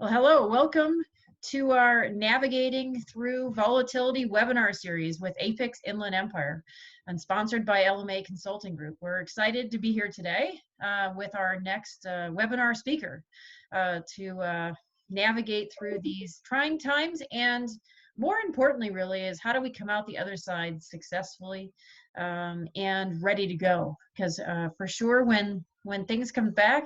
Well, hello, welcome to our Navigating Through Volatility webinar series with APICS Inland Empire and sponsored by LMA Consulting Group. We're excited to be here today with our next webinar speaker to navigate through these trying times, and more importantly really is how do we come out the other side successfully and ready to go, because for sure when things come back,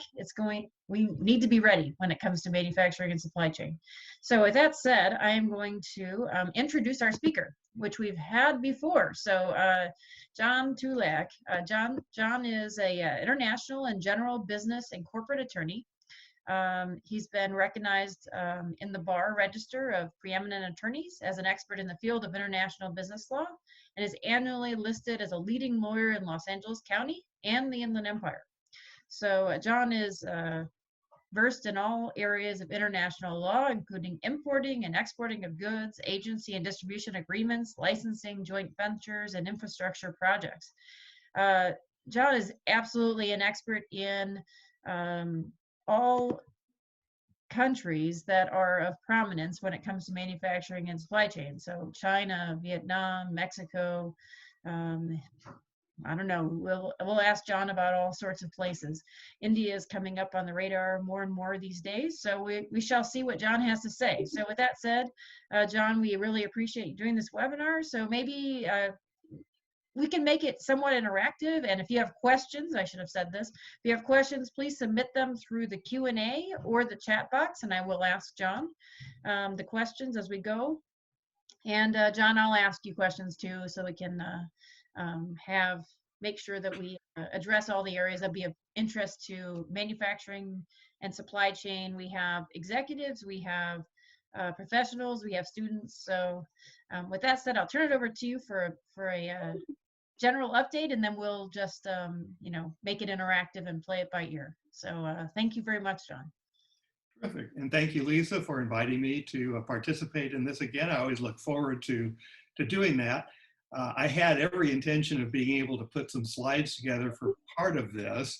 we need to be ready when it comes to manufacturing and supply chain. So with that said, I am going to introduce our speaker, which we've had before. So John Tulac. John is a international and general business and corporate attorney. He's been recognized in the Bar Register of Preeminent Attorneys as an expert in the field of international business law, and is annually listed as a leading lawyer in Los Angeles County and the Inland Empire. So John is versed in all areas of international law, including importing and exporting of goods, agency and distribution agreements, licensing, joint ventures, and infrastructure projects. John is absolutely an expert in all countries that are of prominence when it comes to manufacturing and supply chain. So China, Vietnam, Mexico, I don't know, we'll ask John about all sorts of places. India is coming up on the radar more and more these days, so we shall see what John has to say. So with that said, John, we really appreciate you doing this webinar. So maybe we can make it somewhat interactive, and if you have questions, I should have said this, if you have questions, please submit them through the Q&A or the chat box, and I will ask John the questions as we go. And John, I'll ask you questions too, so we can make sure that we address all the areas that be of interest to manufacturing and supply chain. We have executives, we have professionals, we have students. So with that said, I'll turn it over to you for a general update, and then we'll just make it interactive and play it by ear. So thank you very much, John. Terrific, and thank you, Lisa, for inviting me to participate in this again. I always look forward to doing that. I had every intention of being able to put some slides together for part of this,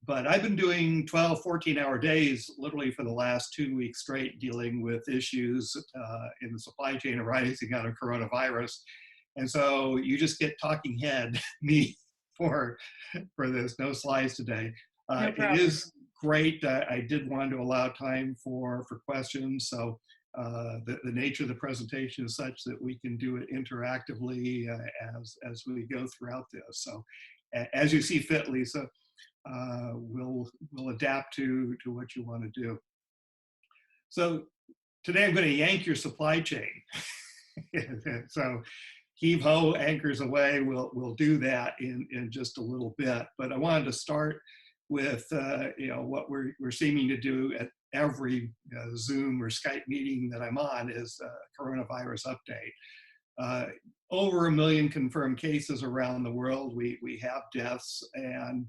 but I've been doing 12, 14-hour days literally for the last 2 weeks straight, dealing with issues in the supply chain arising out of coronavirus. And so you just get talking head me for this. No slides today. No problem. It is great. I did want to allow time for questions. So the nature of the presentation is such that we can do it interactively as we go throughout this. So as you see fit, Lisa, we'll adapt to what you want to do. So today I'm going to yank your supply chain. So heave ho, anchors away. We'll do that in just a little bit. But I wanted to start with what we're seeming to do at every Zoom or Skype meeting that I'm on is coronavirus update. Over 1 million confirmed cases around the world. We have deaths, and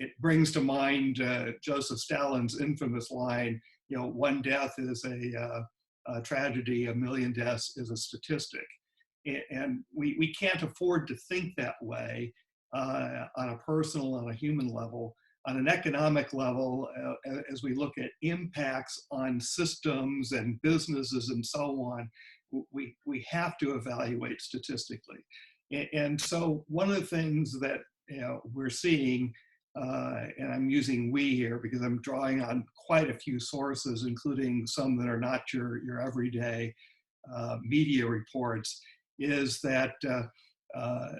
it brings to mind Joseph Stalin's infamous line, one death is a tragedy, 1 million deaths is a statistic. And we can't afford to think that way on a personal, on a human level. On an economic level, as we look at impacts on systems and businesses and so on, we have to evaluate statistically. And so one of the things that we're seeing, and I'm using we here because I'm drawing on quite a few sources, including some that are not your everyday media reports, is that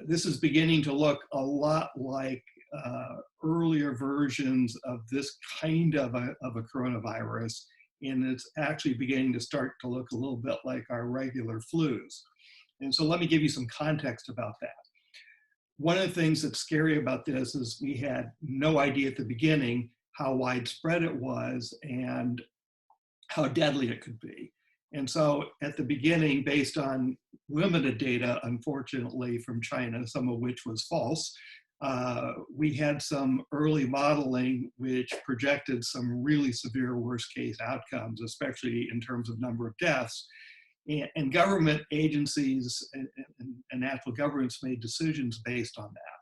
this is beginning to look a lot like earlier versions of this kind of a coronavirus, and it's actually beginning to start to look a little bit like our regular flus. And so let me give you some context about that. One of the things that's scary about this is we had no idea at the beginning how widespread it was and how deadly it could be. And so at the beginning, based on limited data, unfortunately, from China, some of which was false, we had some early modeling which projected some really severe worst case outcomes, especially in terms of number of deaths. And government agencies and national governments made decisions based on that.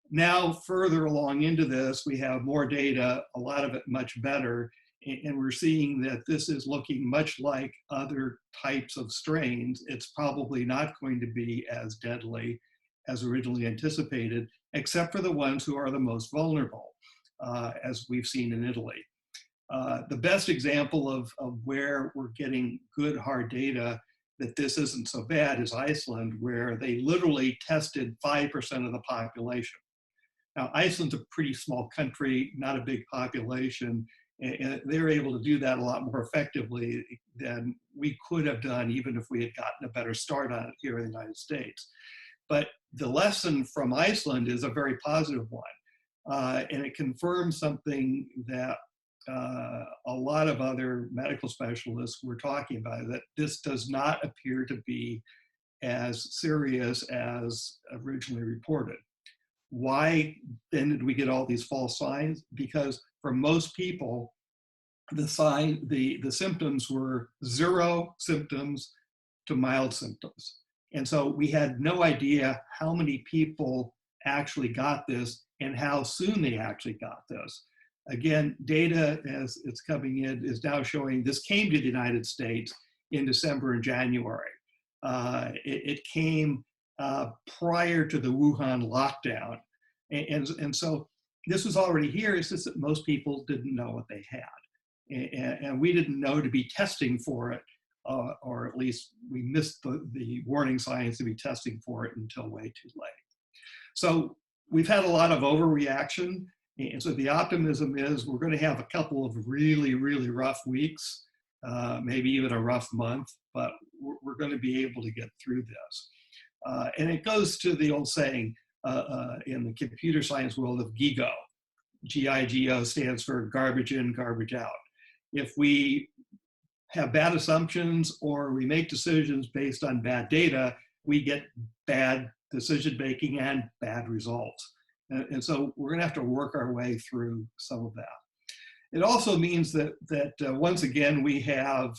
Now, further along into this, we have more data, a lot of it much better, And we're seeing that this is looking much like other types of strains. It's probably not going to be as deadly as originally anticipated, except for the ones who are the most vulnerable, as we've seen in Italy. The best example of where we're getting good hard data that this isn't so bad is Iceland, where they literally tested 5% of the population. Now, Iceland's a pretty small country, not a big population, and they're able to do that a lot more effectively than we could have done even if we had gotten a better start on it here in the United States. But the lesson from Iceland is a very positive one, and it confirms something that a lot of other medical specialists were talking about, that this does not appear to be as serious as originally reported. Why then did we get all these false signs? Because for most people, the symptoms were 0 symptoms to mild symptoms. And so we had no idea how many people actually got this and how soon they actually got this. Again, data as it's coming in is now showing this came to the United States in December and January. It came prior to the Wuhan lockdown. And so this was already here. It's just that most people didn't know what they had. And we didn't know to be testing for it, or at least we missed the warning signs to be testing for it until way too late. So we've had a lot of overreaction. And so the optimism is we're going to have a couple of really, really rough weeks, maybe even a rough month, but we're going to be able to get through this. And it goes to the old saying in the computer science world of GIGO. GIGO stands for garbage in, garbage out. If we have bad assumptions or we make decisions based on bad data, we get bad decision making and bad results. And so we're going to have to work our way through some of that. It also means that once again we have,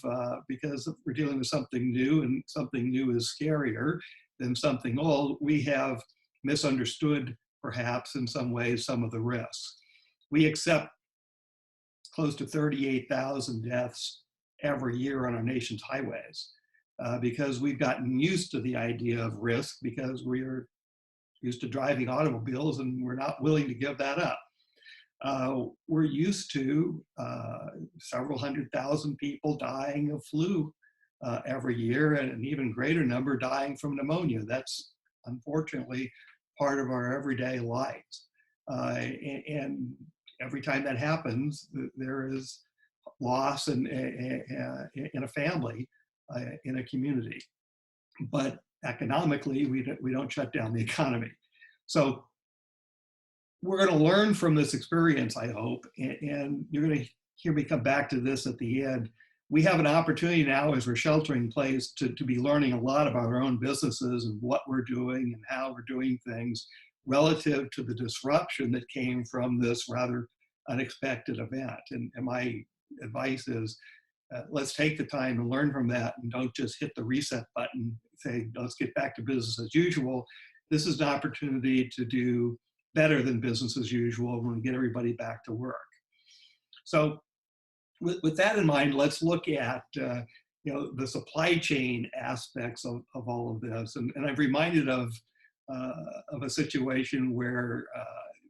because we're dealing with something new, and something new is scarier than something old, we have misunderstood perhaps in some ways some of the risks. We accept close to 38,000 deaths every year on our nation's highways because we've gotten used to the idea of risk because we're used to driving automobiles and we're not willing to give that up. We're used to several 100,000 people dying of flu every year, and an even greater number dying from pneumonia. That's unfortunately part of our everyday lives. And every time that happens, there is loss in a family, in a community. But economically, we don't shut down the economy. So we're going to learn from this experience, I hope, and you're going to hear me come back to this at the end. We have an opportunity now as we're sheltering in place to be learning a lot about our own businesses and what we're doing and how we're doing things relative to the disruption that came from this rather unexpected event. And my advice is, let's take the time to learn from that and don't just hit the reset button, say, let's get back to business as usual. This is an opportunity to do better than business as usual when we get everybody back to work. So with that in mind, let's look at the supply chain aspects of all of this. And I'm reminded of a situation where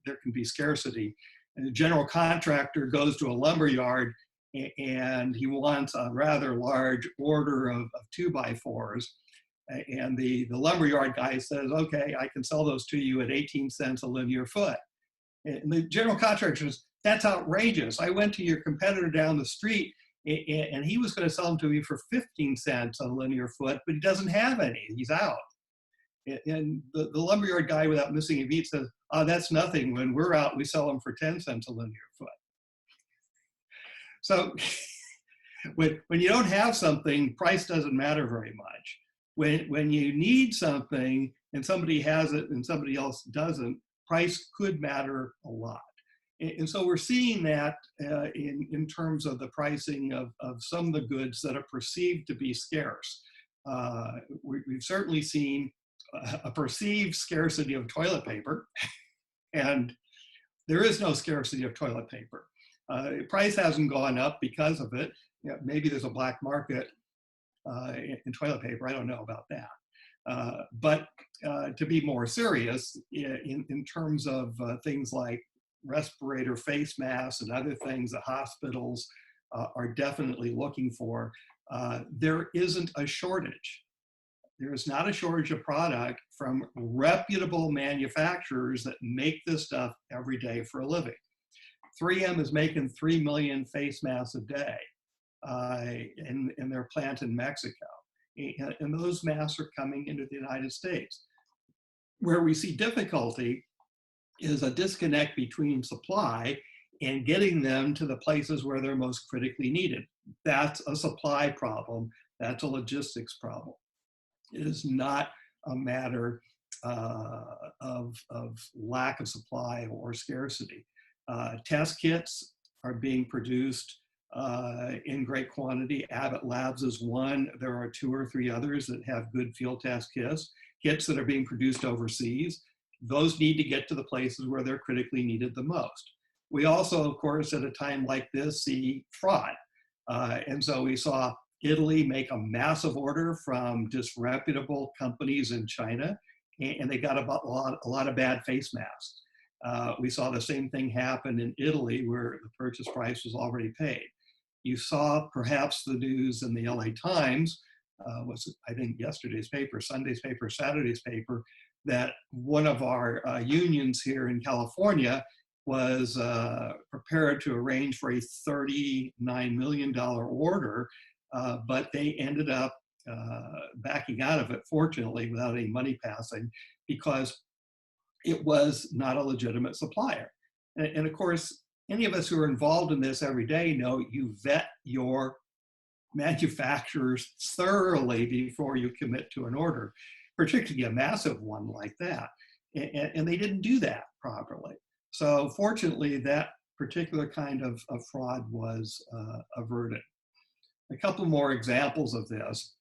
there can be scarcity. And a general contractor goes to a lumber yard and he wants a rather large order of 2x4s. And the lumberyard guy says, okay, I can sell those to you at 18 cents a linear foot. And the general contractor says, that's outrageous. I went to your competitor down the street and he was going to sell them to me for 15 cents a linear foot, but he doesn't have any. He's out. And the lumberyard guy, without missing a beat, says, oh, that's nothing. When we're out, we sell them for 10 cents a linear foot. So when you don't have something, price doesn't matter very much. When you need something and somebody has it and somebody else doesn't, price could matter a lot. And so we're seeing that in terms of the pricing of some of the goods that are perceived to be scarce. We've certainly seen a perceived scarcity of toilet paper, and there is no scarcity of toilet paper. Price hasn't gone up because of it. Maybe there's a black market in toilet paper. I don't know about that. But to be more serious, in terms of things like respirator face masks and other things that hospitals are definitely looking for, there isn't a shortage. There is not a shortage of product from reputable manufacturers that make this stuff every day for a living. 3M is making 3 million face masks a day in their plant in Mexico. And those masks are coming into the United States. Where we see difficulty is a disconnect between supply and getting them to the places where they're most critically needed. That's a supply problem. That's a logistics problem. It is not a matter of lack of supply or scarcity. Test kits are being produced in great quantity. Abbott Labs is one. There are 2 or 3 others that have good field test kits that are being produced overseas. Those need to get to the places where they're critically needed the most. We also, of course, at a time like this, see fraud. And so we saw Italy make a massive order from disreputable companies in China, and they got a lot of bad face masks. We saw the same thing happen in Italy, where the purchase price was already paid. You saw perhaps the news in the LA Times, was I think yesterday's paper, Sunday's paper, Saturday's paper, that one of our unions here in California was prepared to arrange for a $39 million order, but they ended up backing out of it, fortunately, without any money passing, because it was not a legitimate supplier. And of course, any of us who are involved in this every day know you vet your manufacturers thoroughly before you commit to an order, particularly a massive one like that. And they didn't do that properly. So fortunately, that particular kind of fraud was averted. A couple more examples of this.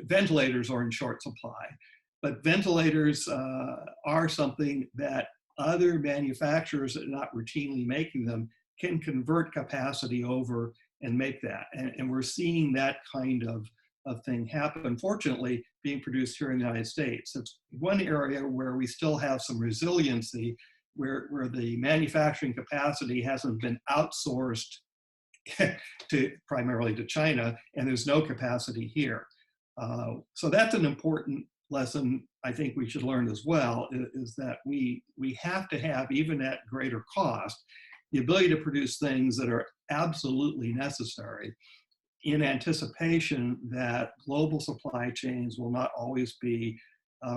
Ventilators are in short supply, but ventilators are something that other manufacturers that are not routinely making them can convert capacity over and make that. And we're seeing that kind of thing happen, fortunately, being produced here in the United States. It's one area where we still have some resiliency, where the manufacturing capacity hasn't been outsourced primarily to China, and there's no capacity here. So that's an important lesson I think we should learn as well, is that we have to have, even at greater cost, the ability to produce things that are absolutely necessary in anticipation that global supply chains will not always be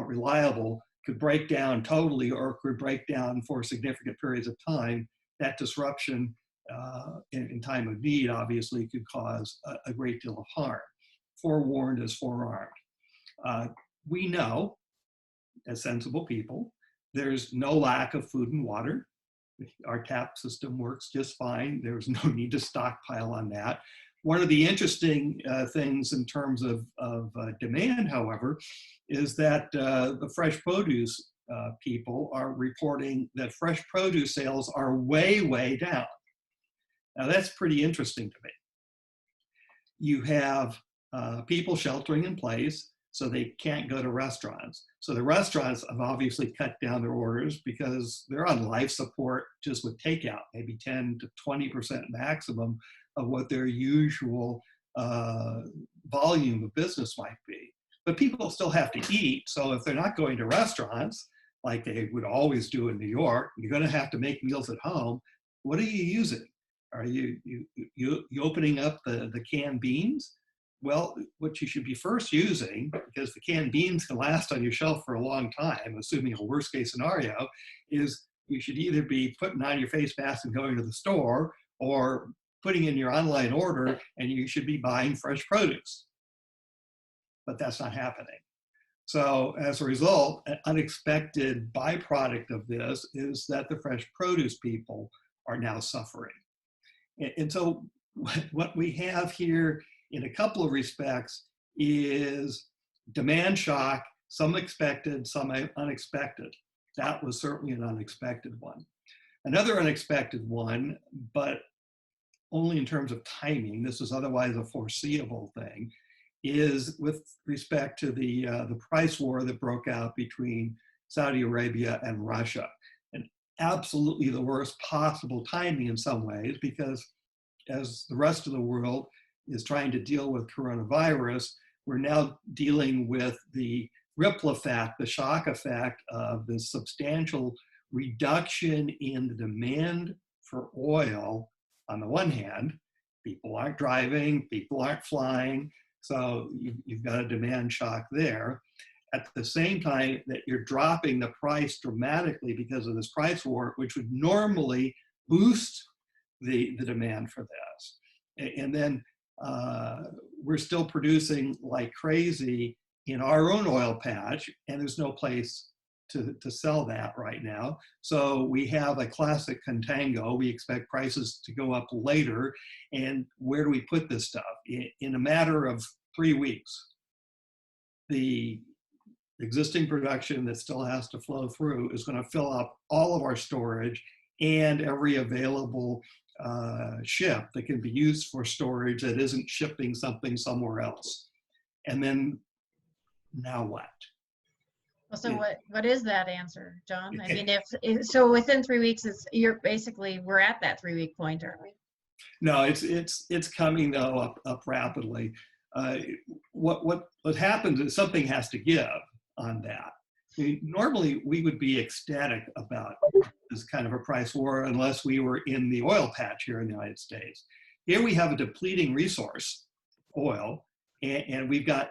reliable, could break down totally, or could break down for significant periods of time. That disruption in time of need obviously could cause a great deal of harm. Forewarned is forearmed. We know, as sensible people, there's no lack of food and water. Our tap system works just fine. There's no need to stockpile on that. One of the interesting things in terms of demand, however, is that the fresh produce people are reporting that fresh produce sales are way, way down. Now that's pretty interesting to me. You have people sheltering in place, so they can't go to restaurants. So the restaurants have obviously cut down their orders because they're on life support just with takeout, maybe 10 to 20% maximum of what their usual volume of business might be. But people still have to eat, so if they're not going to restaurants, like they would always do in New York, you're gonna have to make meals at home. What are you using? Are you opening up the canned beans? Well, what you should be first using, because the canned beans can last on your shelf for a long time, assuming a worst case scenario, is you should either be putting on your face mask and going to the store, or putting in your online order, and you should be buying fresh produce. But that's not happening. So as a result, an unexpected byproduct of this is that the fresh produce people are now suffering. And so what we have here in a couple of respects is demand shock, some expected, some unexpected. That was certainly an unexpected one. Another unexpected one, but only in terms of timing, this is otherwise a foreseeable thing, is with respect to the price war that broke out between Saudi Arabia and Russia. And absolutely the worst possible timing in some ways, because as the rest of the world is trying to deal with coronavirus, we're now dealing with the ripple effect, the shock effect of the substantial reduction in the demand for oil. On the one hand, people aren't driving, people aren't flying, so you've got a demand shock there. At the same time that you're dropping the price dramatically because of this price war, which would normally boost the demand for this. And then we're still producing like crazy in our own oil patch, and there's no place to sell that right now. So we have a classic contango. We expect prices to go up later. And where do we put this stuff? In a matter of 3 weeks, the existing production that still has to flow through is going to fill up all of our storage and every available ship that can be used for storage that isn't shipping something somewhere else. And then now what? Well, so what is that answer, John? I mean, if so within 3 weeks, we're at that 3 week point, aren't we? No, it's coming though up rapidly. What happens is something has to give on that. I mean, normally we would be ecstatic about this kind of a price war unless we were in the oil patch here in the United States. Here we have a depleting resource, oil, and we've got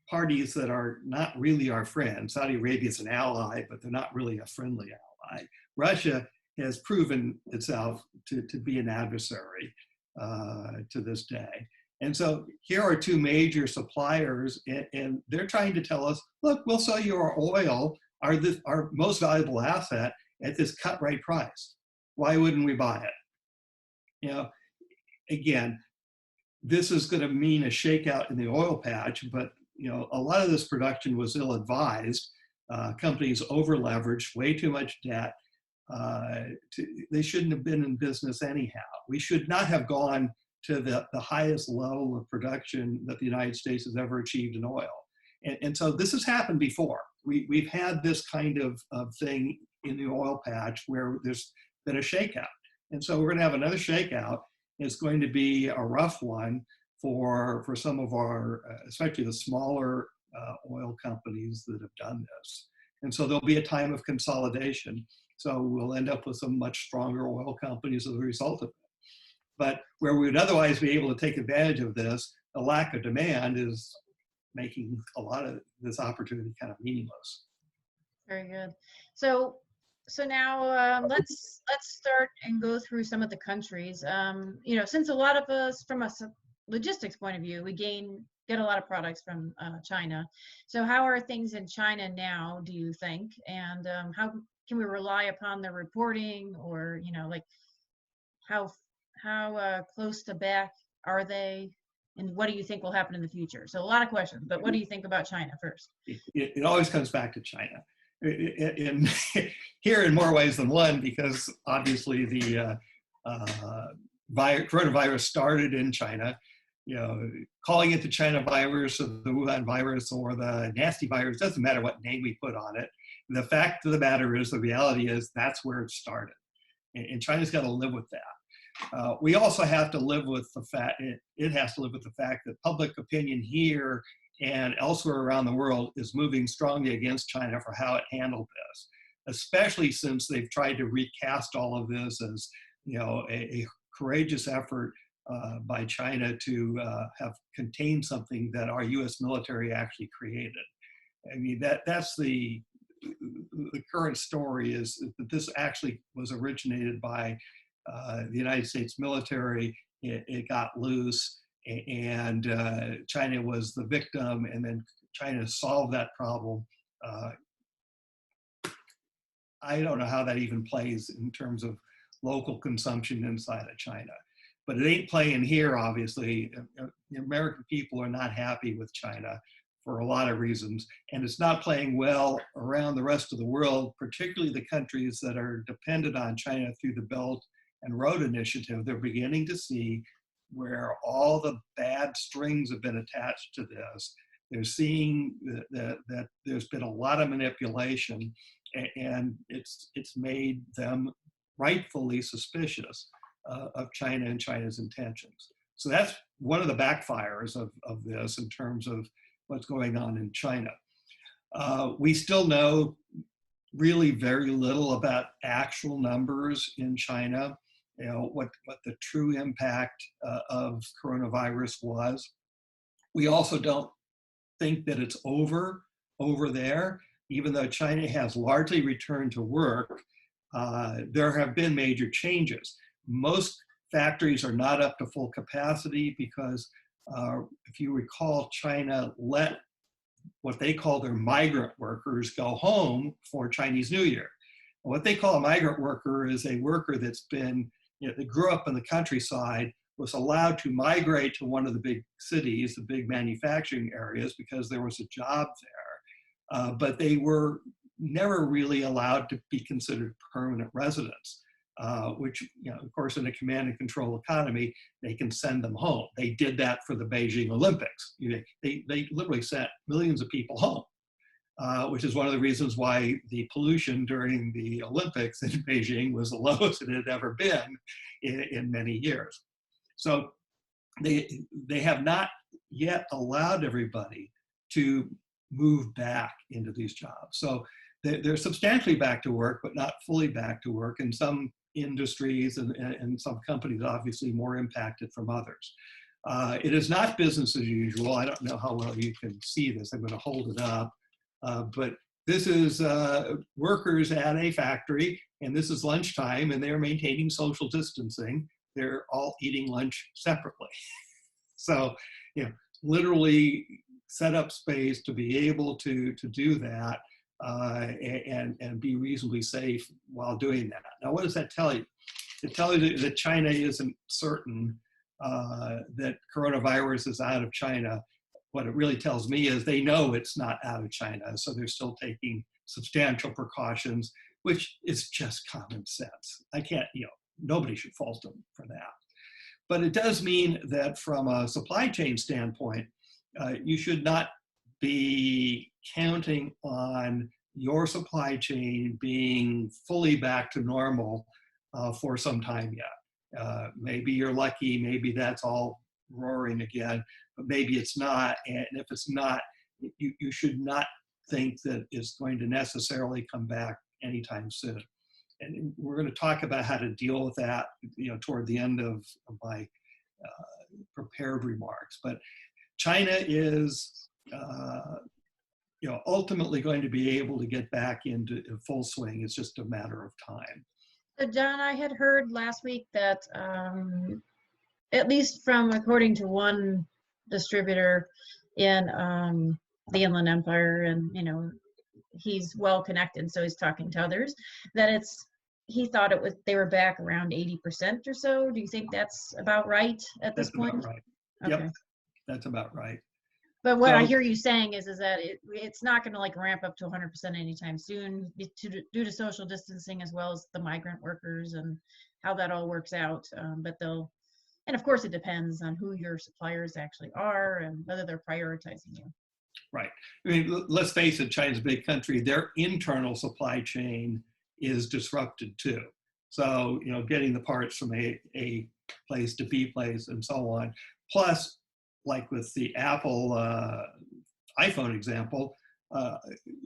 parties that are not really our friends. Saudi Arabia is an ally, but they're not really a friendly ally. Russia has proven itself to be an adversary to this day. And so here are two major suppliers, and they're trying to tell us, look, we'll sell you our oil, our most valuable asset, at this cut rate price. Why wouldn't we buy it? You know, again, this is going to mean a shakeout in the oil patch, but you know, a lot of this production was ill-advised. Companies over-leveraged, way too much debt. They shouldn't have been in business anyhow. We should not have gone to the highest level of production that the United States has ever achieved in oil. And so this has happened before. We've had this kind of thing in the oil patch where there's been a shakeout. And so we're going to have another shakeout. It's going to be a rough one for some of our, especially the smaller oil companies that have done this. And so there'll be a time of consolidation. So we'll end up with some much stronger oil companies as a result of it. But where we would otherwise be able to take advantage of this, the lack of demand is making a lot of this opportunity kind of meaningless. Very good. So now let's start and go through some of the countries. You know, since a lot of us, from a logistics point of view, we get a lot of products from China. So how are things in China now, do you think? And how can we rely upon their reporting, or you know, like how close to back are they? And what do you think will happen in the future? So a lot of questions, but what do you think about China first? It always comes back to China. Here in more ways than one, because obviously the coronavirus started in China. You know, calling it the China virus or the Wuhan virus or the nasty virus, doesn't matter what name we put on it. The fact of the matter is, the reality is that's where it started. And China's got to live with that. We also have to live with the fact, it has to live with the fact that public opinion here and elsewhere around the world is moving strongly against China for how it handled this, especially since they've tried to recast all of this as, you know, a courageous effort by China to have contained something that our U.S. military actually created. I mean, that's the current story, is that this actually was originated by the United States military. It got loose, and China was the victim, and then China solved that problem. I don't know how that even plays in terms of local consumption inside of China. But it ain't playing here, obviously. The American people are not happy with China for a lot of reasons. And it's not playing well around the rest of the world, particularly the countries that are dependent on China through the Belt and Road Initiative. They're beginning to see where all the bad strings have been attached to this. They're seeing that there's been a lot of manipulation, and it's made them rightfully suspicious of China and China's intentions. So that's one of the backfires of this in terms of what's going on in China. We still know really very little about actual numbers in China, what the true impact of coronavirus was. We also don't think that it's over there, even though China has largely returned to work. There have been major changes. Most factories are not up to full capacity because if you recall, China let what they call their migrant workers go home for Chinese New Year. What they call a migrant worker is a worker that's been, that grew up in the countryside, was allowed to migrate to one of the big cities, the big manufacturing areas, because there was a job there. But they were never really allowed to be considered permanent residents, which, of course, in a command and control economy, they can send them home. They did that for the Beijing Olympics. They literally sent millions of people home, which is one of the reasons why the pollution during the Olympics in Beijing was the lowest it had ever been in many years. So they have not yet allowed everybody to move back into these jobs. So they're substantially back to work, but not fully back to work. In some industries and some companies, obviously more impacted from others. It is not business as usual. I don't know how well you can see this. I'm going to hold it up. But this is workers at a factory, and this is lunchtime, and they're maintaining social distancing. They're all eating lunch separately. So, literally set up space to be able to do that and be reasonably safe while doing that. Now, what does that tell you? It tells you that China isn't certain that coronavirus is out of China. What it really tells me is they know it's not out of China, so they're still taking substantial precautions, which is just common sense. I can't, nobody should fault them for that. But it does mean that from a supply chain standpoint, you should not be counting on your supply chain being fully back to normal for some time yet. Maybe you're lucky, maybe that's all roaring again, but maybe it's not. And if it's not, you should not think that it's going to necessarily come back anytime soon. And we're going to talk about how to deal with that, toward the end of my prepared remarks. But China is, ultimately going to be able to get back into full swing. It's just a matter of time. So John, I had heard last week that, at least from according to one distributor in the Inland Empire, and he's well connected, so he's talking to others, that he thought they were back around 80% or so. Do you think that's about right at this point? That's about right. Okay. Yep, that's about right. But what I hear you saying is that it's not going to ramp up to 100% anytime soon due to social distancing, as well as the migrant workers and how that all works out. And of course it depends on who your suppliers actually are and whether they're prioritizing you. Right. I mean, let's face it, China's a big country. Their internal supply chain is disrupted too. So, getting the parts from A place to B place and so on. Plus, like with the Apple iPhone example,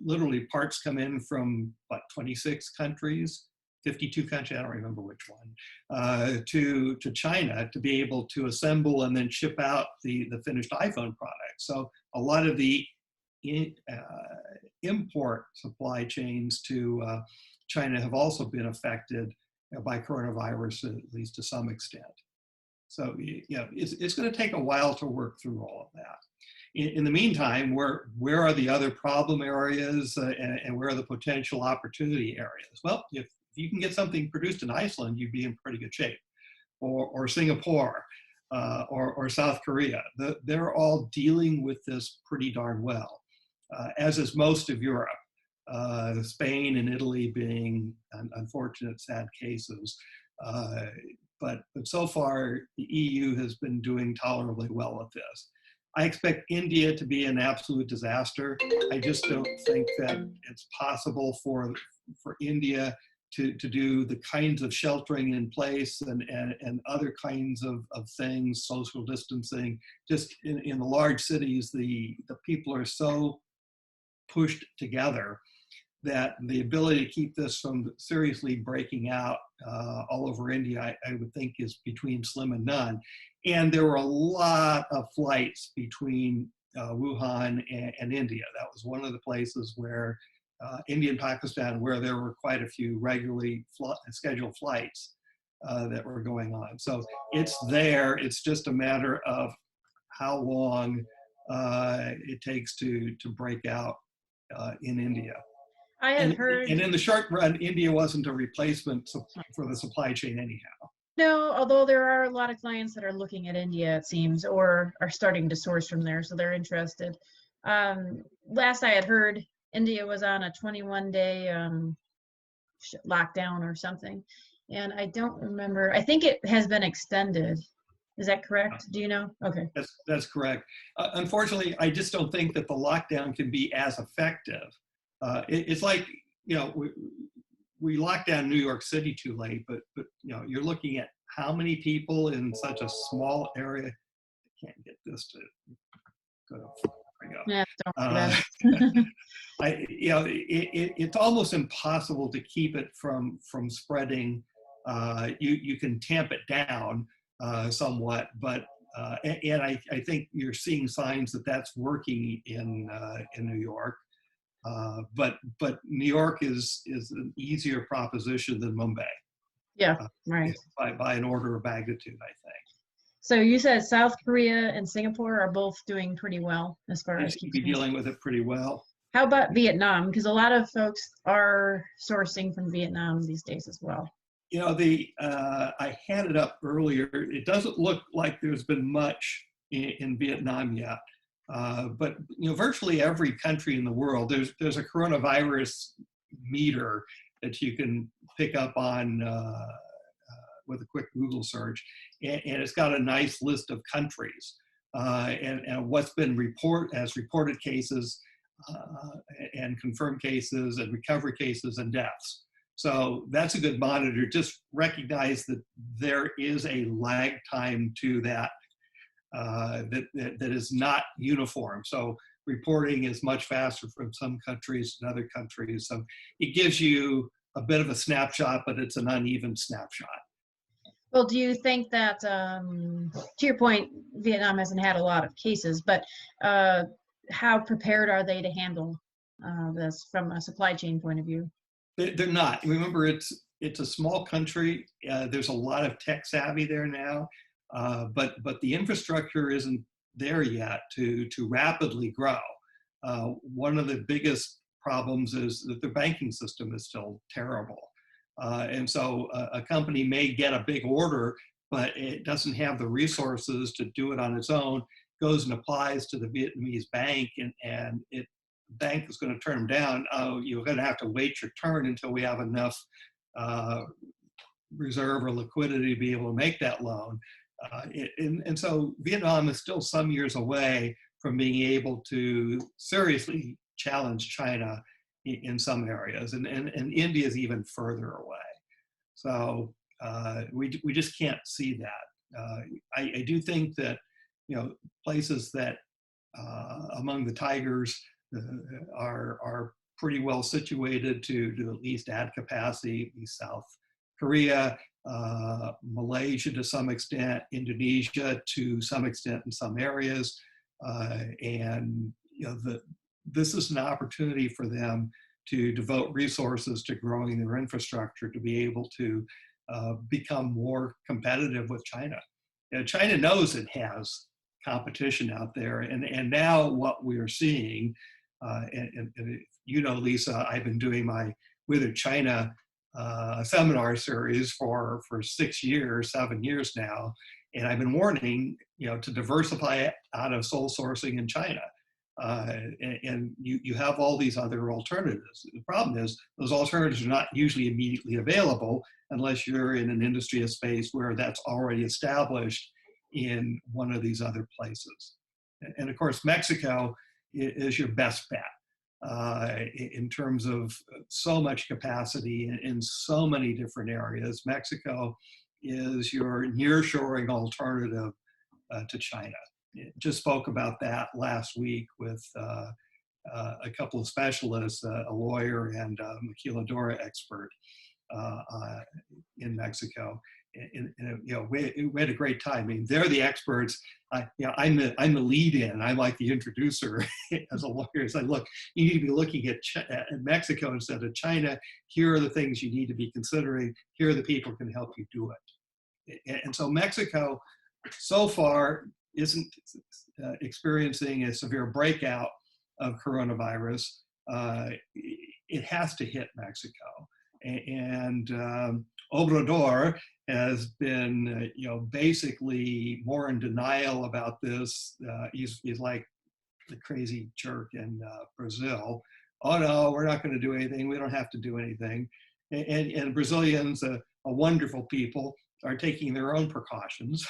literally parts come in from 26 countries, 52 countries, I don't remember which one, to China to be able to assemble and then ship out the finished iPhone product. So a lot of the import supply chains to China have also been affected by coronavirus, at least to some extent. So it's going to take a while to work through all of that. In the meantime, where are the other problem areas and where are the potential opportunity areas? Well, if you can get something produced in Iceland, you'd be in pretty good shape, or Singapore. or South Korea. They're all dealing with this pretty darn well, as is most of Europe. Spain and Italy being unfortunate, sad cases. But so far, the EU has been doing tolerably well with this. I expect India to be an absolute disaster. I just don't think that it's possible for India to do the kinds of sheltering in place and other kinds of things, social distancing. Just in the large cities, the people are so pushed together that the ability to keep this from seriously breaking out all over India, I would think, is between slim and none. And there were a lot of flights between Wuhan and India. That was one of the places where India and Pakistan, where there were quite a few regularly scheduled flights that were going on. So it's there. It's just a matter of how long it takes to break out in India. I had heard. And in the short run, India wasn't a replacement for the supply chain anyhow. No, although there are a lot of clients that are looking at India, it seems, or are starting to source from there, so they're interested. Last I had heard, India was on a 21-day lockdown or something, and I don't remember. I think it has been extended. Is that correct? Do you know? Okay. That's correct. Unfortunately, I just don't think that the lockdown can be as effective. It's like, you know, we locked down New York City too late, but you know, you're looking at how many people in such a small area. I can't get this to go to bring up. Yeah, don't worry about it. You know, it's almost impossible to keep it from spreading. You can tamp it down somewhat, but and I think you're seeing signs that that's working in New York. But New York is an easier proposition than Mumbai. Yeah, right. By an order of magnitude, I think. So you said South Korea and Singapore are both doing pretty well as far as keep dealing with it pretty well. How about Vietnam? Because a lot of folks are sourcing from Vietnam these days as well. You know, I had it up earlier. It doesn't look like there's been much in Vietnam yet. But you know, virtually every country in the world, there's a coronavirus meter that you can pick up on with a quick Google search, and it's got a nice list of countries and what's been reported cases and confirmed cases and recovery cases and deaths. So that's a good monitor. Just recognize that there is a lag time to that. That is not uniform. So reporting is much faster from some countries than other countries. So it gives you a bit of a snapshot, but it's an uneven snapshot. Well, do you think that, to your point, Vietnam hasn't had a lot of cases, but how prepared are they to handle this from a supply chain point of view? They're not. Remember, it's a small country. There's a lot of tech savvy there now. But the infrastructure isn't there yet to rapidly grow. One of the biggest problems is that the banking system is still terrible. And so a company may get a big order, but it doesn't have the resources to do it on its own, goes and applies to the Vietnamese bank, and the bank is going to turn them down. Oh, you're going to have to wait your turn until we have enough reserve or liquidity to be able to make that loan. And so Vietnam is still some years away from being able to seriously challenge China in some areas, and India is even further away. So we just can't see that. I do think that, you know, places that among the tigers are pretty well situated to at least add capacity. South Korea, Malaysia to some extent, Indonesia to some extent in some areas, and you know, this is an opportunity for them to devote resources to growing their infrastructure to be able to become more competitive with China. You know, China knows it has competition out there, and now what we are seeing, and you know, Lisa, I've been doing my Withered China seminar series for 7 years now, And I've been warning, to diversify out of sole sourcing in China. And you have all these other alternatives. The problem is those alternatives are not usually immediately available unless you're in an industry or space where that's already established in one of these other places. And of course, Mexico is your best bet in terms of so much capacity in so many different areas. Mexico is your nearshoring alternative to China. Just spoke about that last week with a couple of specialists, a lawyer and a maquiladora expert in Mexico. And we had a great time. I mean, they're the experts. I'm the lead-in. I'm like the introducer as a lawyer. It's like, look, you need to be looking at Mexico instead of China. Here are the things you need to be considering. Here are the people who can help you do it. And so Mexico, so far, isn't experiencing a severe breakout of coronavirus. It has to hit Mexico. And Obrador has been, basically more in denial about this. He's like the crazy jerk in Brazil. Oh no, we're not going to do anything. We don't have to do anything. And Brazilians, a wonderful people, are taking their own precautions,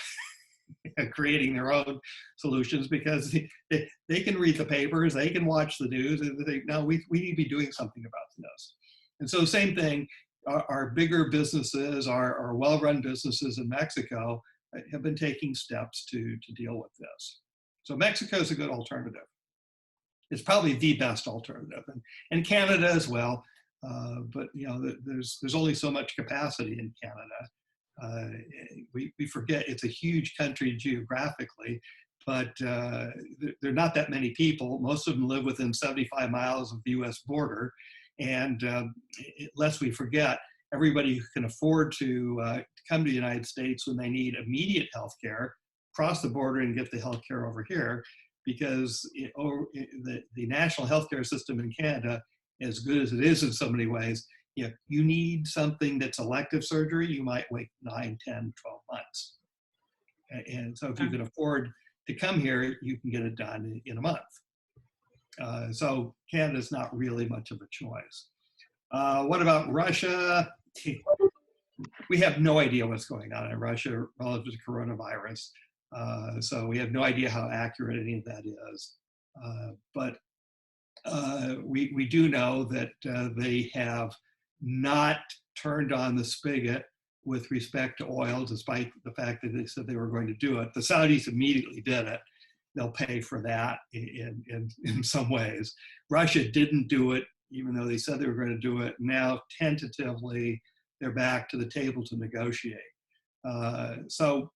creating their own solutions because they can read the papers, they can watch the news, and they think, no, we need to be doing something about this. And so same thing, our bigger businesses, our well-run businesses in Mexico have been taking steps to deal with this. So Mexico is a good alternative. It's probably the best alternative, and Canada as well. But there's only so much capacity in Canada. We forget it's a huge country geographically, but there are not that many people. Most of them live within 75 miles of the US border. And lest we forget, everybody who can afford to come to the United States when they need immediate health care, cross the border and get the health care over here, because the national healthcare system in Canada, as good as it is in so many ways, you need something that's elective surgery, you might wait 9, 10, 12 months. And so if you can afford to come here, you can get it done in a month. So Canada's not really much of a choice. What about Russia? We have no idea what's going on in Russia relative to coronavirus. So we have no idea how accurate any of that is. But we do know that they have not turned on the spigot with respect to oil, despite the fact that they said they were going to do it. The Saudis immediately did it. They'll pay for that in some ways. Russia didn't do it, even though they said they were going to do it. Now, tentatively, they're back to the table to negotiate. So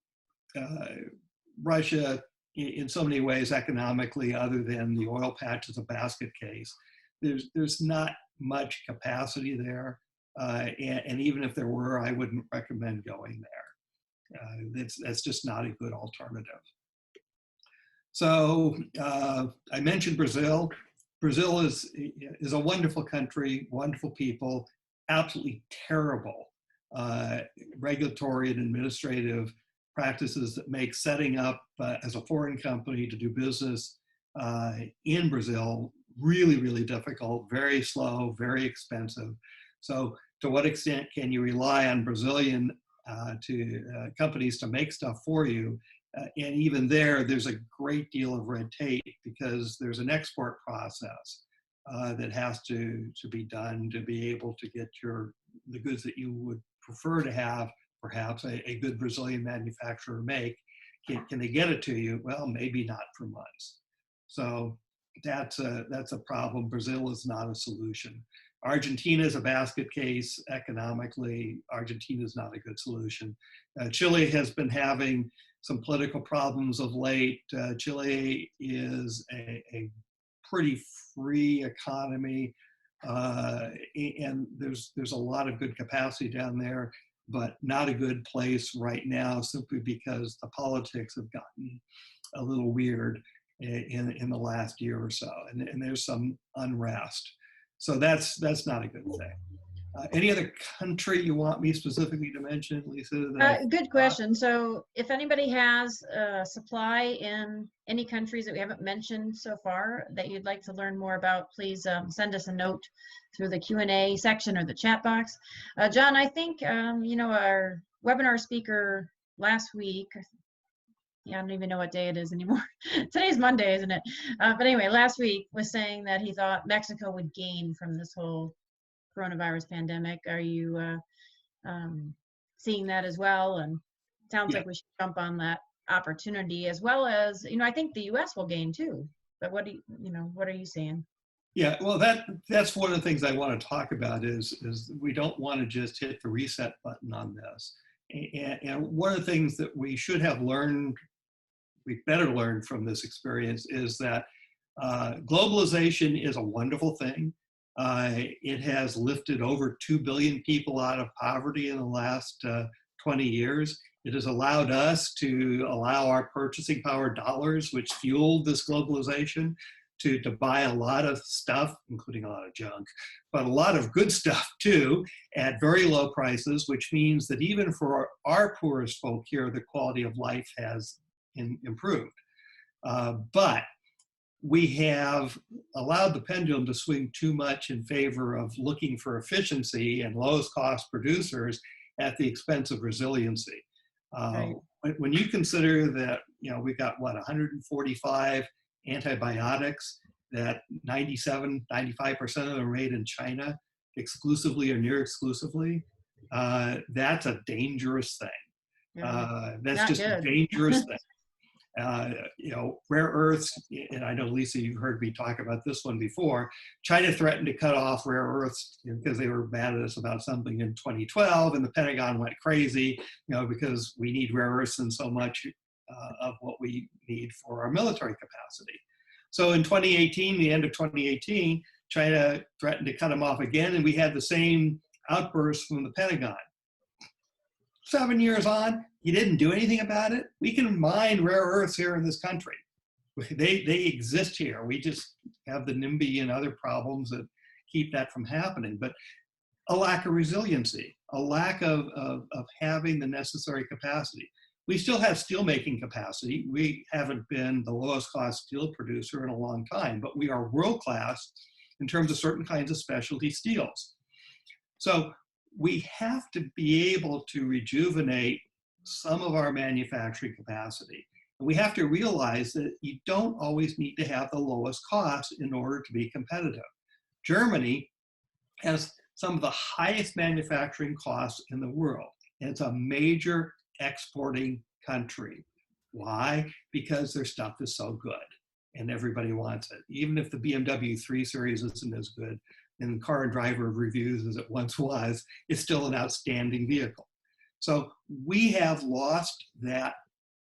Russia, in so many ways, economically, other than the oil patch as a basket case, there's not much capacity there. And even if there were, I wouldn't recommend going there. That's just not a good alternative. So I mentioned Brazil. Brazil is a wonderful country, wonderful people, absolutely terrible regulatory and administrative practices that make setting up as a foreign company to do business in Brazil really, really difficult, very slow, very expensive. So to what extent can you rely on Brazilian companies to make stuff for you? And even there's a great deal of red tape because there's an export process that has to be done to be able to get the goods that you would prefer to have, perhaps a good Brazilian manufacturer make. Can they get it to you? Well, maybe not for months. So that's a problem. Brazil is not a solution. Argentina is a basket case economically. Argentina is not a good solution. Chile has been having some political problems of late. Chile is a pretty free economy, and there's a lot of good capacity down there, but not a good place right now simply because the politics have gotten a little weird in the last year or so, and there's some unrest. So that's not a good thing. Any other country you want me specifically to mention, Lisa? That Good question. So if anybody has supply in any countries that we haven't mentioned so far that you'd like to learn more about, please send us a note through the Q&A section or the chat box. John, I think, our webinar speaker last week, yeah, I don't even know what day it is anymore. Today's Monday, isn't it? But anyway, last week was saying that he thought Mexico would gain from this whole coronavirus pandemic. Are you seeing that as well? And it sounds yeah. like we should jump on that opportunity, as well as, I think the US will gain too. But what are you seeing? Yeah, well, that's one of the things I want to talk about is we don't want to just hit the reset button on this. And one of the things that we should have learned, we better learn from this experience, is that globalization is a wonderful thing. It has lifted over 2 billion people out of poverty in the last 20 years. It has allowed us to allow our purchasing power dollars, which fueled this globalization, to buy a lot of stuff, including a lot of junk, but a lot of good stuff too, at very low prices, which means that even for our poorest folk here, the quality of life has improved. But we have allowed the pendulum to swing too much in favor of looking for efficiency and lowest cost producers at the expense of resiliency. Right. When you consider that, we've got 145 antibiotics, that 97, 95% of them are made in China, exclusively or near exclusively, that's a dangerous thing. That's Not just good. a dangerous thing. Rare earths, and I know, Lisa, you've heard me talk about this one before. China threatened to cut off rare earths because they were mad at us about something in 2012, and the Pentagon went crazy, because we need rare earths in so much of what we need for our military capacity. So in 2018, the end of 2018, China threatened to cut them off again, and we had the same outburst from the Pentagon. 7 years on, you didn't do anything about it. We can mine rare earths here in this country. They exist here. We just have the NIMBY and other problems that keep that from happening. But a lack of resiliency, a lack of having the necessary capacity. We still have steelmaking capacity. We haven't been the lowest cost steel producer in a long time, but we are world class in terms of certain kinds of specialty steels. So we have to be able to rejuvenate some of our manufacturing capacity. And we have to realize that you don't always need to have the lowest cost in order to be competitive. Germany has some of the highest manufacturing costs in the world, and it's a major exporting country. Why? Because their stuff is so good and everybody wants it. Even if the BMW 3 Series isn't as good in Car and Driver reviews as it once was, it's still an outstanding vehicle. So we have lost that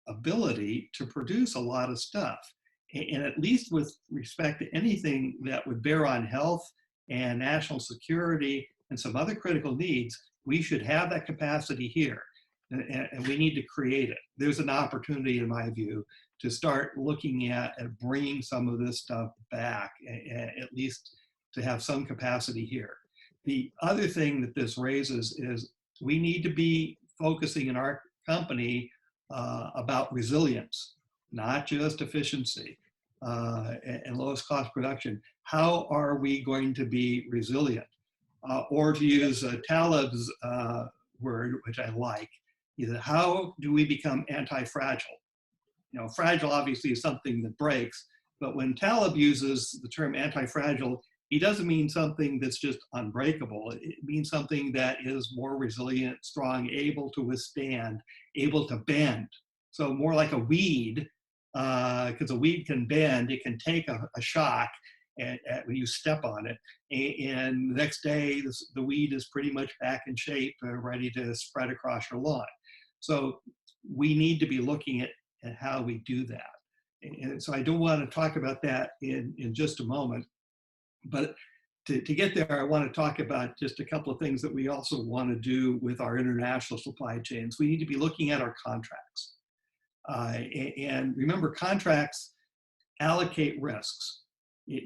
ability to produce a lot of stuff. And at least with respect to anything that would bear on health and national security and some other critical needs, we should have that capacity here. And we need to create it. There's an opportunity, in my view, to start looking at bringing some of this stuff back, at least to have some capacity here. The other thing that this raises is we need to be focusing in our company about resilience, not just efficiency and lowest cost production. How are we going to be resilient? Or to use Taleb's word, which I like, is how do we become anti-fragile? Fragile obviously is something that breaks, but when Taleb uses the term anti-fragile, he doesn't mean something that's just unbreakable. It means something that is more resilient, strong, able to withstand, able to bend. So more like a weed, because a weed can bend, it can take a shock when you step on it. And the next day, the weed is pretty much back in shape, ready to spread across your lawn. So we need to be looking at how we do that. And so I do want to talk about that in just a moment. But to get there, I want to talk about just a couple of things that we also want to do with our international supply chains. We need to be looking at our contracts. And remember, contracts allocate risks.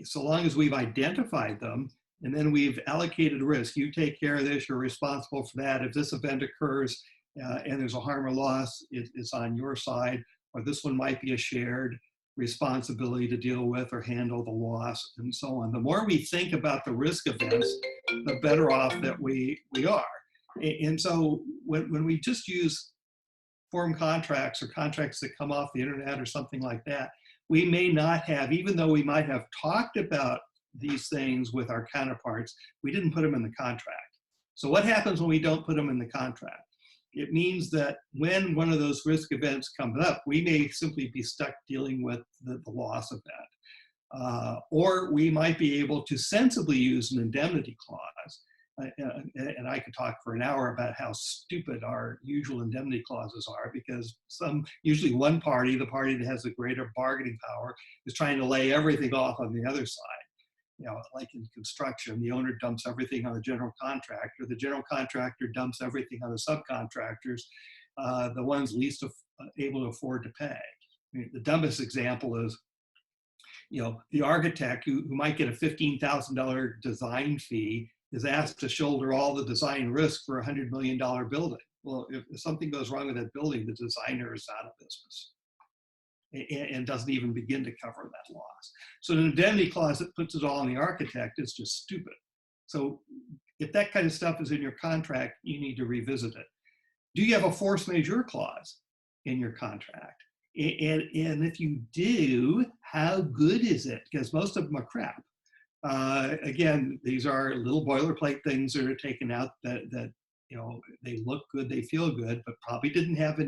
So long as we've identified them, And then we've allocated risk. You take care of this, you're responsible for that. If this event occurs and there's a harm or loss, it's on your side, or this one might be a shared responsibility to deal with or handle the loss and so on. The more we think about the risk events, the better off that we are. And so when we just use form contracts or contracts that come off the internet or something like that, we may not have, even though we might have talked about these things with our counterparts, we didn't put them in the contract. So what happens when we don't put them in the contract? It means that when one of those risk events comes up, we may simply be stuck dealing with the loss of that. Or we might be able to sensibly use an indemnity clause. And I could talk for an hour about how stupid our usual indemnity clauses are, because usually one party, the party that has the greater bargaining power, is trying to lay everything off on the other side. You know, like in construction, the owner dumps everything on the general contractor dumps everything on the subcontractors, the ones least able to afford to pay. I mean, the dumbest example is, you know, the architect who might get a $15,000 design fee is asked to shoulder all the design risk for a $100 million building. Well, if something goes wrong with that building, the designer is out of business and doesn't even begin to cover that loss. So an indemnity clause that puts it all on the architect is just stupid. So if that kind of stuff is in your contract, you need to revisit it. Do you have a force majeure clause in your contract? And if you do, how good is it? Because most of them are crap. Again, these are little boilerplate things that are taken out that you know, they look good, they feel good, but probably didn't have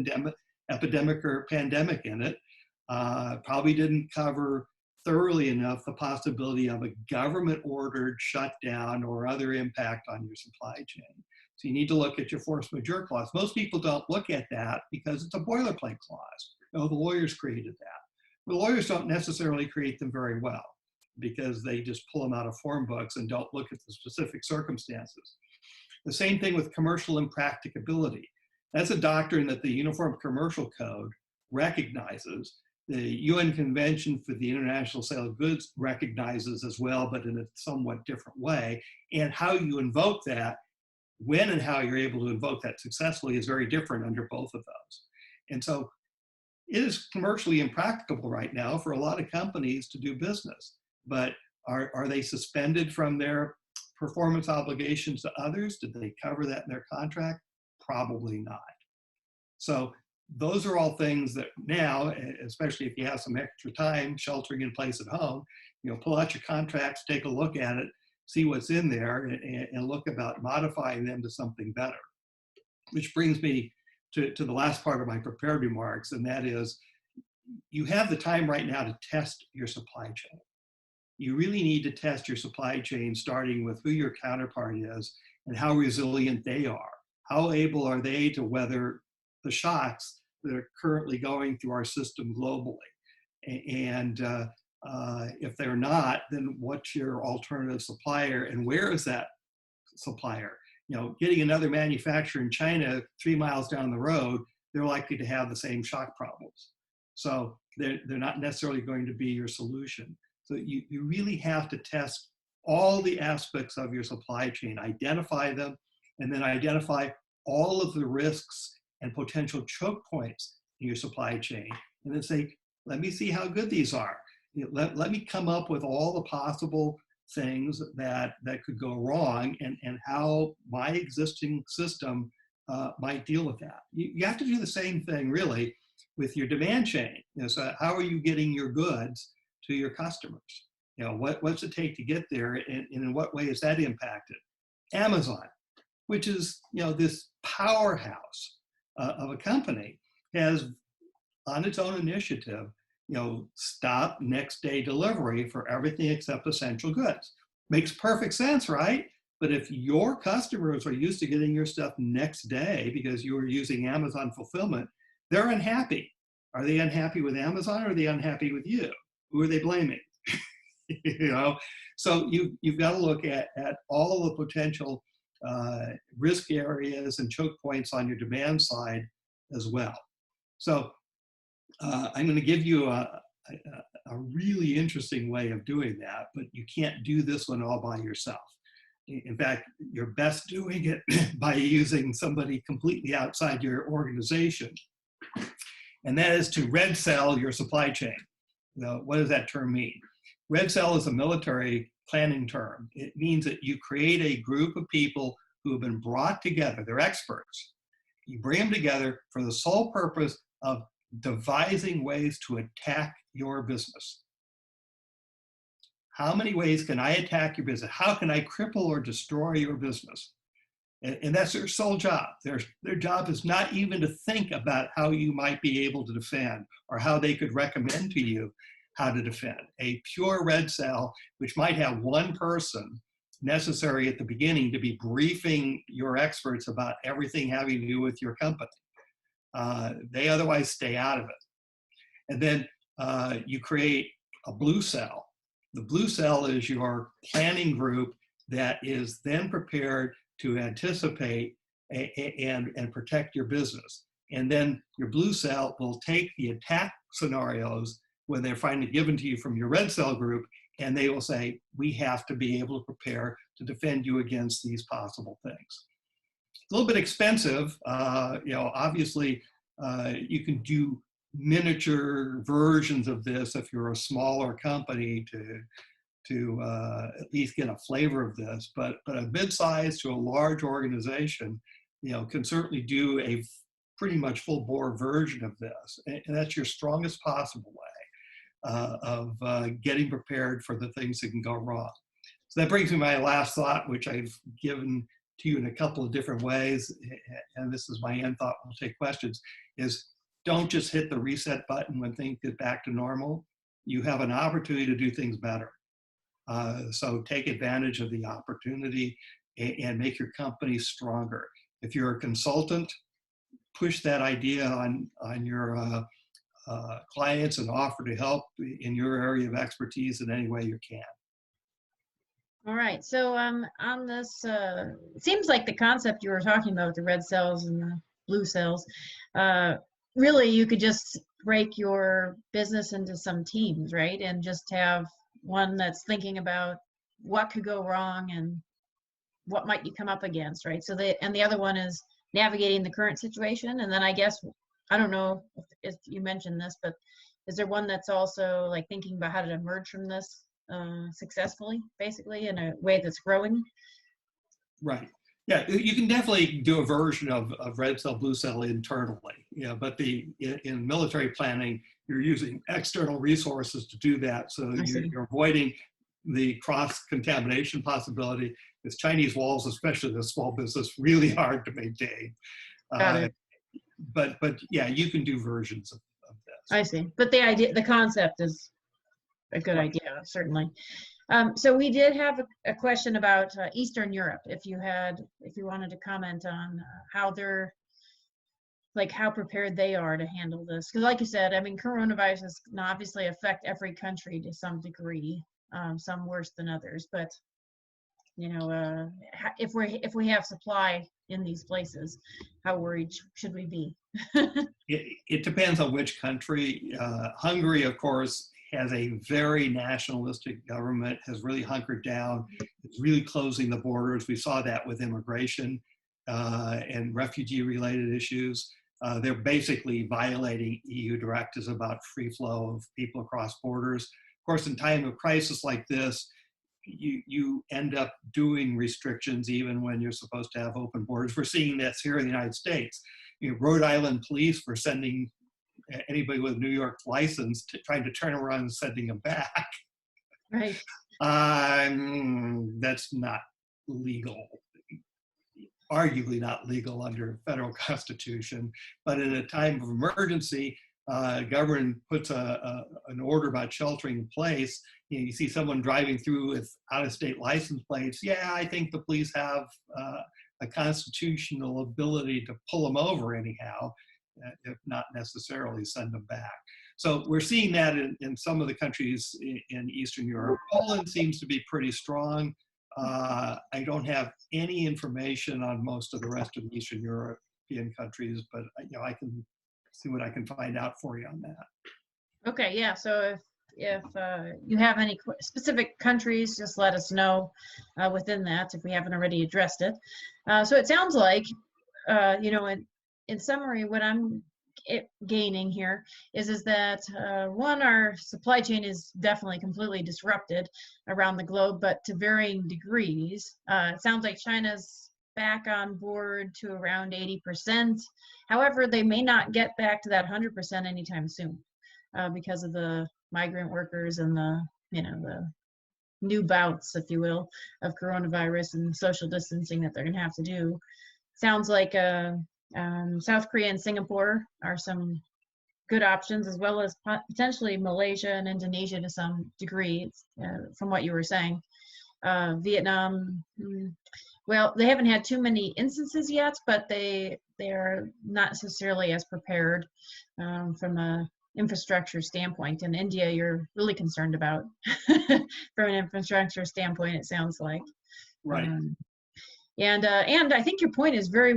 epidemic or pandemic in it. Probably didn't cover thoroughly enough the possibility of a government-ordered shutdown or other impact on your supply chain. So you need to look at your force majeure clause. Most people don't look at that because it's a boilerplate clause. You know, the lawyers created that. The lawyers don't necessarily create them very well, because they just pull them out of form books and don't look at the specific circumstances. The same thing with commercial impracticability. That's a doctrine that the Uniform Commercial Code recognizes. The UN Convention for the International Sale of Goods recognizes as well, but in a somewhat different way. And how you invoke that, when and how you're able to invoke that successfully, is very different under both of those. And so it is commercially impracticable right now for a lot of companies to do business. But are they suspended from their performance obligations to others? Did they cover that in their contract? Probably not. So those are all things that now, especially if you have some extra time sheltering in place at home, you know, pull out your contracts, take a look at it, see what's in there, and look about modifying them to something better. Which brings me to the last part of my prepared remarks, and that is, you have the time right now to test your supply chain. You really need to test your supply chain, starting with who your counterpart is and how resilient they are. How able are they to weather the shocks that are currently going through our system globally? And if they're not, then what's your alternative supplier, and where is that supplier? You know, getting another manufacturer in China 3 miles down the road, they're likely to have the same shock problems. So they're not necessarily going to be your solution. So you really have to test all the aspects of your supply chain, identify them, and then identify all of the risks and potential choke points in your supply chain. And then say, let me see how good these are. You know, let me come up with all the possible things that could go wrong, and how my existing system might deal with that. You have to do the same thing, really, with your demand chain. You know, so how are you getting your goods to your customers? You know, what's it take to get there, and in what way is that impacted? Amazon, which is, you know, this powerhouse of a company, has on its own initiative, you know, stop next day delivery for everything except essential goods. Makes perfect sense, right? But if your customers are used to getting your stuff next day because you are using Amazon fulfillment, they're unhappy. Are they unhappy with Amazon, or are they unhappy with you? Who are they blaming? You know, so you've got to look at all of the potential risk areas and choke points on your demand side as well. So I'm going to give you a really interesting way of doing that, but you can't do this one all by yourself. In fact, you're best doing it by using somebody completely outside your organization. And that is to red cell your supply chain. Now, what does that term mean? Red cell is a military planning term. It means that you create a group of people who have been brought together. They're experts. You bring them together for the sole purpose of devising ways to attack your business. How many ways can I attack your business? How can I cripple or destroy your business? And that's their sole job. Their job is not even to think about how you might be able to defend or how they could recommend to you how to defend. A pure red cell, which might have one person necessary at the beginning to be briefing your experts about everything having to do with your company. They otherwise stay out of it. And then you create a blue cell. The blue cell is your planning group that is then prepared to anticipate and protect your business. And then your blue cell will take the attack scenarios when they're finally given to you from your red cell group, and they will say, we have to be able to prepare to defend you against these possible things. It's a little bit expensive. Obviously, you can do miniature versions of this if you're a smaller company to at least get a flavor of this, but a mid-sized to a large organization, can certainly do a pretty much full-bore version of this, and that's your strongest possible way of getting prepared for the things that can go wrong. So that brings me to my last thought, which I've given to you in a couple of different ways, and this is my end thought. We'll take questions. Is don't just hit the reset button when things get back to normal. You have an opportunity to do things better. So take advantage of the opportunity and make your company stronger. If you're a consultant, push that idea on your clients and offer to help in your area of expertise in any way you can. All right, so on this, it seems like the concept you were talking about, the red cells and the blue cells, really you could just break your business into some teams, right? And just have one that's thinking about what could go wrong and what might you come up against, right? So and the other one is navigating the current situation. And then I guess, I don't know if you mentioned this, but is there one that's also like thinking about how to emerge from this successfully, basically, in a way that's growing? Right. Yeah, you can definitely do a version of red cell, blue cell internally. Yeah, but in military planning, you're using external resources to do that. So you're avoiding the cross-contamination possibility. Because Chinese walls, especially the small business, really hard to maintain. Got it. But yeah, you can do versions of this. I see. But the concept is a good idea, certainly. So we did have a question about Eastern Europe. If you wanted to comment on how they're, like, how prepared they are to handle this, because like you said, I mean, coronavirus can obviously affect every country to some degree, some worse than others. But if we have supply in these places, how worried should we be? It depends on which country. Hungary, of course, has a very nationalistic government, has really hunkered down, is really closing the borders. We saw that with immigration and refugee-related issues. They're basically violating EU directives about free flow of people across borders. Of course, in time of crisis like this, you end up doing restrictions even when you're supposed to have open borders. We're seeing this here in the United States. Rhode Island police were sending anybody with a New York license trying to turn around and sending them back. Right. That's not legal. Arguably not legal under federal constitution, but in a time of emergency, government puts an order about sheltering in place. You see someone driving through with out-of-state license plates. Yeah, I think the police have a constitutional ability to pull them over anyhow, if not necessarily send them back. So we're seeing that in some of the countries in Eastern Europe. Poland seems to be pretty strong. I don't have any information on most of the rest of the Eastern European countries, but I can see what I can find out for you on that. Okay, yeah. So if you have any specific countries, just let us know within that if we haven't already addressed it. So it sounds like, in summary, what I'm gaining here is that one, our supply chain is definitely completely disrupted around the globe, but to varying degrees. It sounds like China's back on board to around 80%. However, they may not get back to that 100% anytime soon because of the migrant workers and the new bouts, if you will, of coronavirus and social distancing that they're going to have to do. Sounds like South Korea and Singapore are some good options, as well as potentially Malaysia and Indonesia to some degree, from what you were saying. Vietnam, well, they haven't had too many instances yet, but they're not necessarily as prepared from a infrastructure standpoint. In India, you're really concerned about from an infrastructure standpoint, it sounds like. Right. And I think your point is very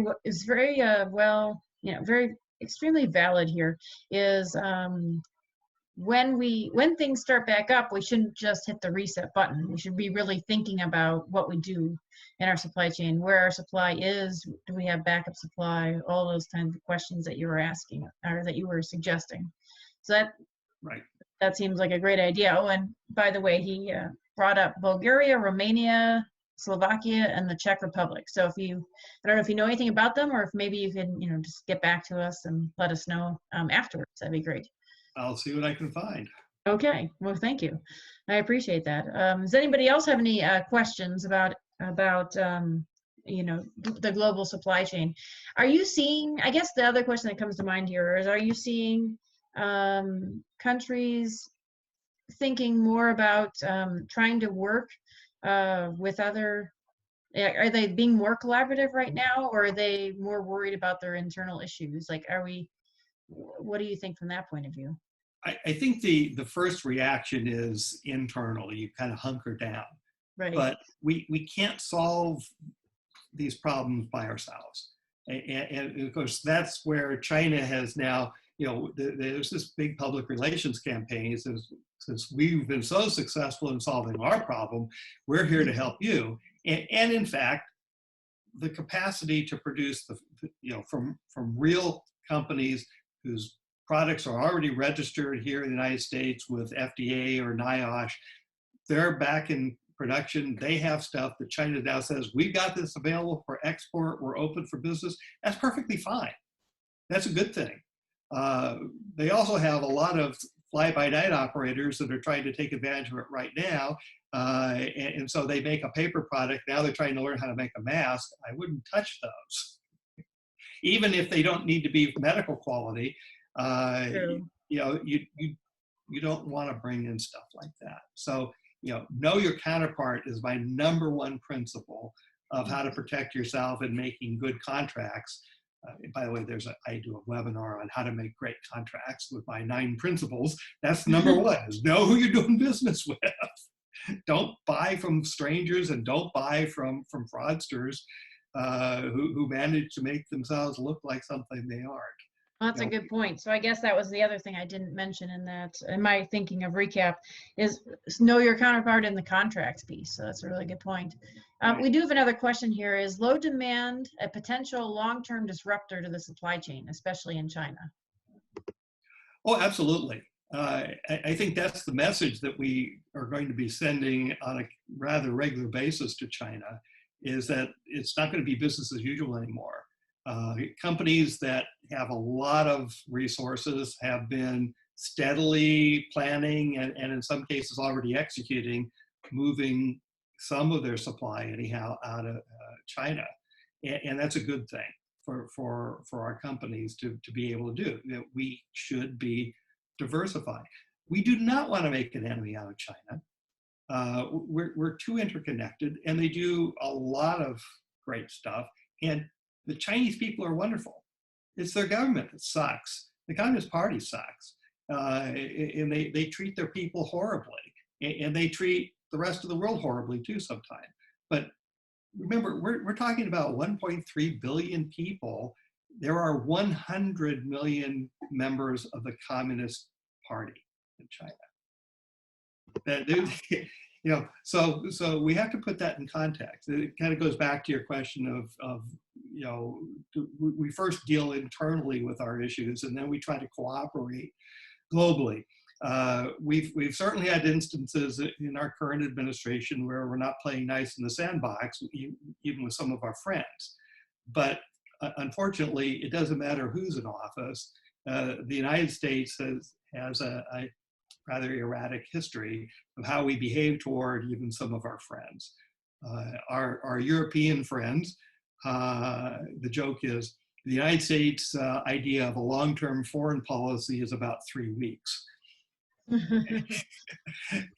well, very extremely valid here. Is when things start back up, we shouldn't just hit the reset button. We should be really thinking about what we do in our supply chain, where our supply is, do we have backup supply, all those kinds of questions that you were asking or that you were suggesting. So that seems like a great idea. Oh, and by the way, he brought up Bulgaria, Romania, Slovakia, and the Czech Republic. So I don't know if you know anything about them, or if maybe you can, just get back to us and let us know afterwards. That'd be great. I'll see what I can find. Okay. Well, thank you. I appreciate that. Does anybody else have any questions about the global supply chain? Are you seeing? I guess the other question that comes to mind here is: are you seeing countries thinking more about trying to work with other? Are they being more collaborative right now, or are they more worried about their internal issues? Like, what do you think from that point of view? I think the first reaction is internal. You kind of hunker down. Right. But we can't solve these problems by ourselves. And of course, that's where China has now, there's this big public relations campaign. Since we've been so successful in solving our problem, we're here to help you. And in fact, the capacity to produce from real companies whose products are already registered here in the United States with FDA or NIOSH, they're back in production. They have stuff that China now says, we've got this available for export, we're open for business. That's perfectly fine. That's a good thing. They also have a lot of fly-by-night operators that are trying to take advantage of it right now. And so they make a paper product. Now they're trying to learn how to make a mask. I wouldn't touch those. Even if they don't need to be medical quality, you don't want to bring in stuff like that. So, know your counterpart is my number one principle of how to protect yourself in making good contracts. By the way, I do a webinar on how to make great contracts with my 9 principles. That's number one, is know who you're doing business with. Don't buy from strangers, and don't buy from fraudsters who manage to make themselves look like something they aren't. Well, that's a good point. So I guess that was the other thing I didn't mention in my thinking of recap is know your counterpart in the contracts piece. So that's a really good point. We do have another question here. Is low demand a potential long-term disruptor to the supply chain, especially in China? Oh, absolutely. I think that's the message that we are going to be sending on a rather regular basis to China, is that it's not going to be business as usual anymore. Companies that have a lot of resources have been steadily planning and in some cases already executing, moving some of their supply anyhow out of China. And that's a good thing for our companies to be able to do. We should be diversified. We do not want to make an enemy out of China. We're too interconnected, and they do a lot of great stuff. And the Chinese people are wonderful. It's their government that sucks. The Communist Party sucks. And they treat their people horribly. And they treat the rest of the world horribly too sometimes. But remember, we're talking about 1.3 billion people. There are 100 million members of the Communist Party in China. That, so we have to put that in context. It kind of goes back to your question of we first deal internally with our issues, and then we try to cooperate globally. We've certainly had instances in our current administration where we're not playing nice in the sandbox, even with some of our friends. But unfortunately, it doesn't matter who's in office. The United States has a rather erratic history of how we behave toward even some of our friends. Our European friends, the joke is, the United States idea of a long-term foreign policy is about 3 weeks.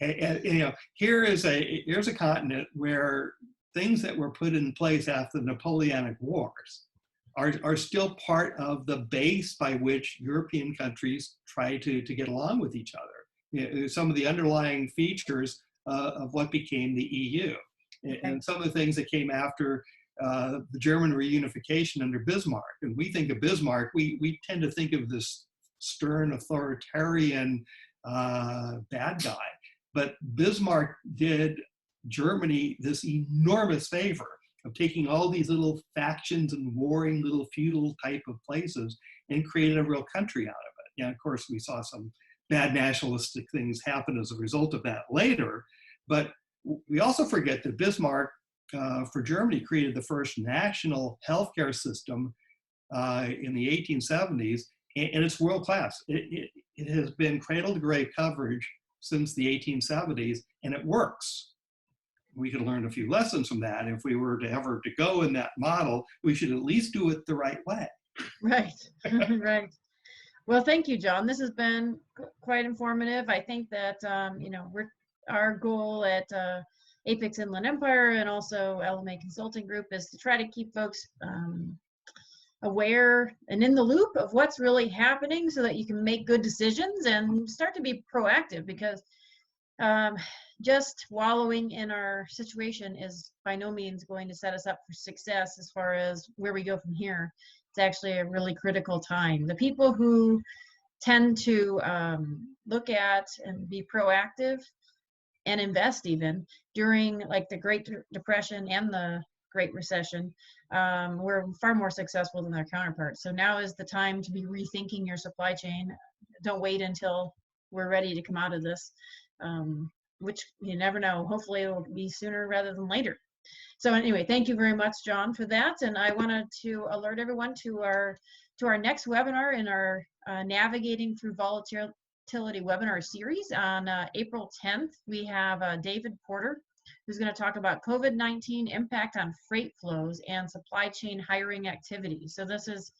and here's a continent where things that were put in place after the Napoleonic Wars are still part of the base by which European countries try to get along with each other. Some of the underlying features of what became the EU, and some of the things that came after the German reunification under Bismarck. And we think of Bismarck, we tend to think of this stern authoritarian bad guy. But Bismarck did Germany this enormous favor of taking all these little factions and warring little feudal type of places and created a real country out of it. Yeah, of course, we saw some bad nationalistic things happen as a result of that later. But we also forget that Bismarck, for Germany, created the first national healthcare system in the 1870s, and it's world class. It has been cradle to grave coverage since the 1870s, and it works. We could learn a few lessons from that. If we were to ever to go in that model, we should at least do it the right way. Right, right. Well, thank you, John. This has been quite informative. I think that, our goal at APICS Inland Empire and also LMA Consulting Group is to try to keep folks aware and in the loop of what's really happening so that you can make good decisions and start to be proactive, because just wallowing in our situation is by no means going to set us up for success as far as where we go from here. It's actually a really critical time. The people who tend to look at and be proactive and invest even during like the Great Depression and the Great Recession were far more successful than their counterparts. So now is the time to be rethinking your supply chain. Don't wait until we're ready to come out of this, which you never know. Hopefully it'll be sooner rather than later. So anyway, thank you very much, John, for that. And I wanted to alert everyone to our next webinar in our Navigating Through Volatility webinar series on April 10th. We have David Porter, who's going to talk about COVID-19 impact on freight flows and supply chain hiring activities. So this is,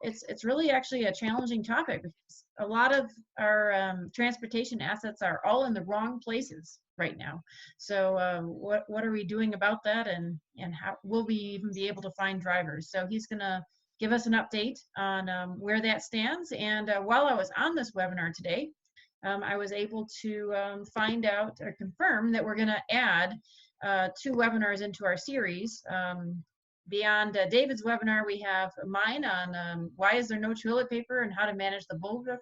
it's really actually a challenging topic because a lot of our transportation assets are all in the wrong places right now. So what are we doing about that, and how will we even be able to find drivers? So he's going to give us an update on where that stands. And while I was on this webinar today, I was able to find out or confirm that we're going to add 2 webinars into our series. Beyond David's webinar, we have mine on why is there no toilet paper and how to manage the bullwhip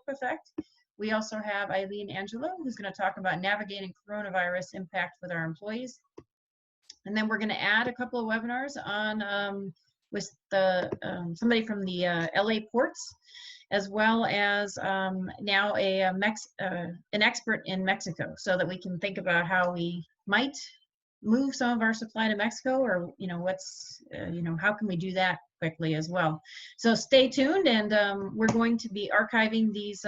effect. We also have Eileen Angelo, who's going to talk about navigating coronavirus impact with our employees. And then we're going to add a couple of webinars on with the somebody from the LA ports, as well as now an expert in Mexico, so that we can think about how we might move some of our supply to Mexico, or what's how can we do that quickly as well. So stay tuned, and we're going to be archiving these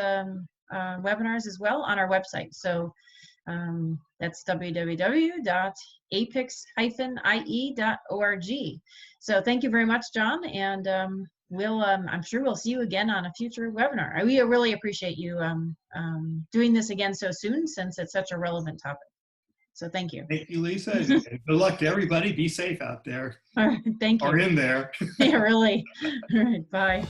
webinars as well on our website. So that's www.apics-ie.org. So thank you very much, John, and I'm sure we'll see you again on a future webinar. We really appreciate you doing this again so soon, since it's such a relevant topic. So thank you. Thank you, Lisa. Good luck to everybody. Be safe out there. All right, thank you. Or in there. Yeah, really. All right, bye.